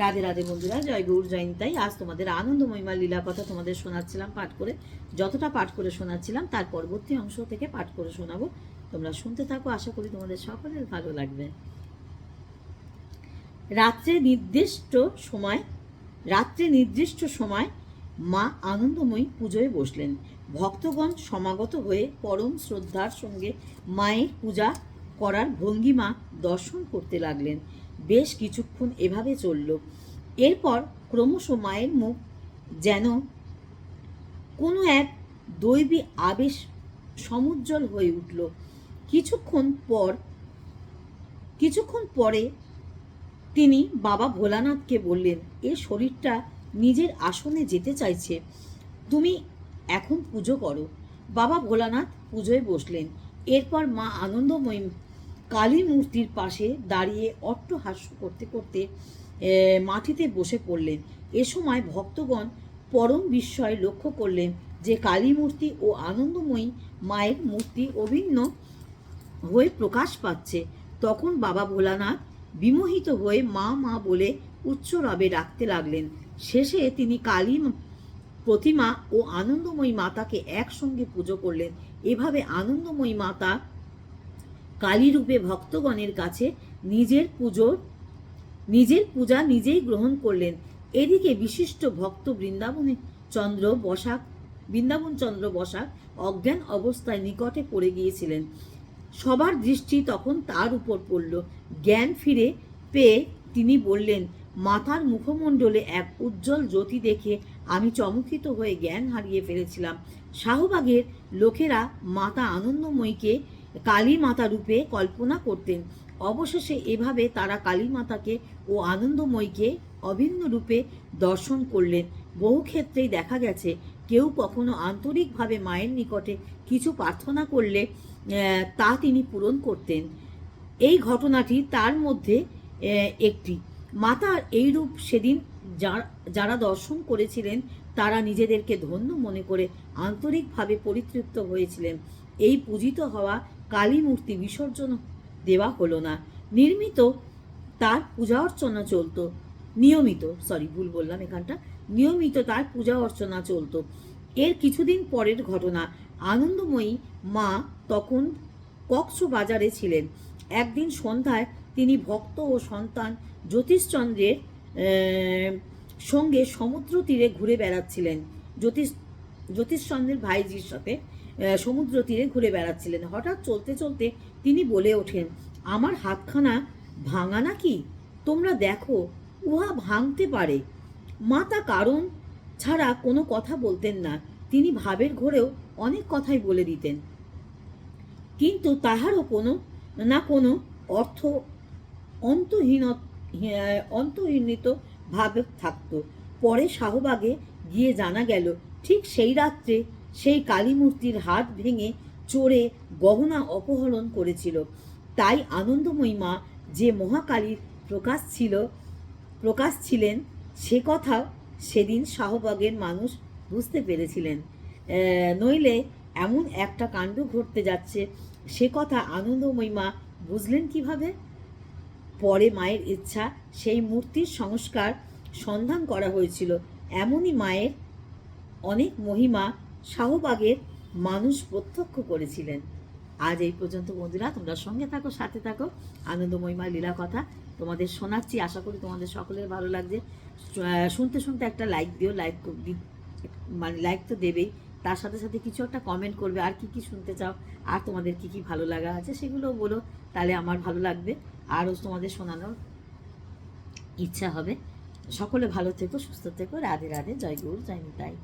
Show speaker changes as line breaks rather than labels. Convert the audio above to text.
রাধে রাধে বন্ধুরা, জয় গৌর জয় নিতাই। আজ তোমাদের আনন্দময়ীমার লীলা কথা তোমাদের শোনাচ্ছিলাম পাঠ করে। যতটা পাঠ করে শোনাচ্ছিলাম তার পরবর্তী অংশ থেকে পাঠ করে শোনাবো। তোমরা শুনতে থাকো, আশা করি তোমাদের সকলের ভালো লাগবে। রাত্রে নির্দিষ্ট সময় মা আনন্দময়ী পুজোয় বসলেন। ভক্তগণ সমাগত হয়ে পরম শ্রদ্ধার সঙ্গে মায়ের পূজা করার ভঙ্গিমা দর্শন করতে লাগলেন। বেশ কিছুক্ষণ এভাবে চলল। এরপর ক্রমশ মায়ের মুখ যেন কোনো এক দৈবী আবেশ সমুজ্জ্বল হয়ে উঠল। কিছুক্ষণ পরে তিনি বাবা ভোলানাথকে বললেন, এ শরীরটা নিজের আসনে যেতে চাইছে, তুমি এখন পুজো করো। বাবা ভোলানাথ পুজোয় বসলেন। এরপর মা আনন্দময়ী কালী মূর্তির পাশে দাঁড়িয়ে অট্টহাস্য করতে করতে মাটিতে বসে পড়লেন। এ সময় ভক্তগণ পরম বিস্ময় লক্ষ্য করলেন যে কালী মূর্তি ও আনন্দময়ী মায়ের মূর্তি অভিন্ন হয়ে প্রকাশ পাচ্ছে। তখন বাবা ভোলানাথ বিমোহিত হয়ে মা মা বলে উচ্চ রবে ডাকতে লাগলেন। শেষে তিনি কালী প্রতিমা ও আনন্দময়ী মাতাকে একসঙ্গে পুজো করলেন। এভাবে আনন্দময়ী মাতা কালী রূপে ভক্তগণের কাছে নিজের পূজা নিজেই গ্রহণ করলেন। এদিকে বিশিষ্ট ভক্ত বৃন্দাবন চন্দ্র বসাক অজ্ঞান অবস্থায় নিকটে পড়ে গিয়েছিলেন। সবার দৃষ্টি তখন তার উপর পড়ল। জ্ঞান ফিরে পেয়ে তিনি বললেন, মাতার মুখমণ্ডলে এক উজ্জ্বল জ্যোতি দেখে আমি চমকিত হয়ে জ্ঞান হারিয়ে ফেলেছিলাম। শাহবাগের লোকেরা মাতা আনন্দময়ীকে কালী মাতা রূপে কল্পনা করতেন। অবশেষে এভাবে তারা কালী মাতাকে ও আনন্দময়ীকে অভিন্ন রূপে দর্শন করলেন। বহু ক্ষেত্রেই দেখা গেছে কেউ কখনো আন্তরিকভাবে মায়ের নিকটে কিছু প্রার্থনা করলে তা তিনি পূরণ করতেন। এই ঘটনাটি তার মধ্যে একটি। মাতার এই রূপ সেদিন যারা দর্শন করেছিলেন তারা নিজেদেরকে ধন্য মনে করে আন্তরিকভাবে পরিতৃপ্ত হয়েছিলেন। এই পূজিত হওয়া কালী মূর্তি বিসর্জন দেওয়া হলো না। নিয়মিত তার পূজা অর্চনা চলত। এর কিছুদিন পরের ঘটনা। আনন্দময়ী মা তখন কক্সবাজারে ছিলেন। একদিন সন্ধ্যায় তিনি ভক্ত ও সন্তান জ্যোতিষচন্দ্রের সঙ্গে সমুদ্র তীরে ঘুরে বেড়াচ্ছিলেন। জ্যোতিষচন্দ্রের ভাইজির সাথে সমুদ্র তীরে ঘুরে বেড়াচ্ছিলেন। হঠাৎ চলতে চলতে তিনি বলে ওঠেন, আমার হাতখানা ভাঙা নাকি? তোমরা দেখো, উহা ভাঙতে পারে। মাতা কারণ ছাড়া কোনো কথা বলতেন না। তিনি ভাবের ঘোরেও অনেক কথাই বলে দিতেন, কিন্তু তাহারও কোনো না কোনো অর্থ অন্তর্হিত ভাব থাকত। পরে শাহবাগে গিয়ে জানা গেল ঠিক সেই রাত্রে সেই কালী মূর্তির হাত ভেঙে চোরে গহনা অপহরণ করেছিল। তাই আনন্দময়ী মা যে মহাকালীর প্রকাশ ছিলেন সে কথাও সেদিন শাহবাগের মানুষ বুঝতে পেরেছিলেন। নইলে এমন একটা কাণ্ড ঘটতে যাচ্ছে সে কথা আনন্দময়ী মা বুঝলেন কিভাবে? পরে মায়ের ইচ্ছা সেই মূর্তির সন্ধান করা হয়েছিল। এমনই মায়ের অনেক মহিমা শাহবাগের মানুষ প্রত্যক্ষ করেছিলেন। আজ এই পর্যন্ত বন্ধুরা, তোমরা সঙ্গে থাকো, সাথে থাকো। আনন্দময়ী মার লীলা কথা তোমাদের শোনাচ্ছি, আশা করি তোমাদের সকলের ভালো লাগছে। শুনতে শুনতে একটা লাইক দিও। লাইক তো দেবেই, তার সাথে সাথে কিছু একটা কমেন্ট করবে, আর কি শুনতে চাও, আর তোমাদের কি ভালো লাগা আছে সেগুলোও বলো, তাহলে আমার ভালো লাগবে, আরও তোমাদের শোনানোর ইচ্ছা হবে। সকলে ভালো থেকো, সুস্থ থেকো। রাধে রাধে, জয় গৌর জয় নিতাই।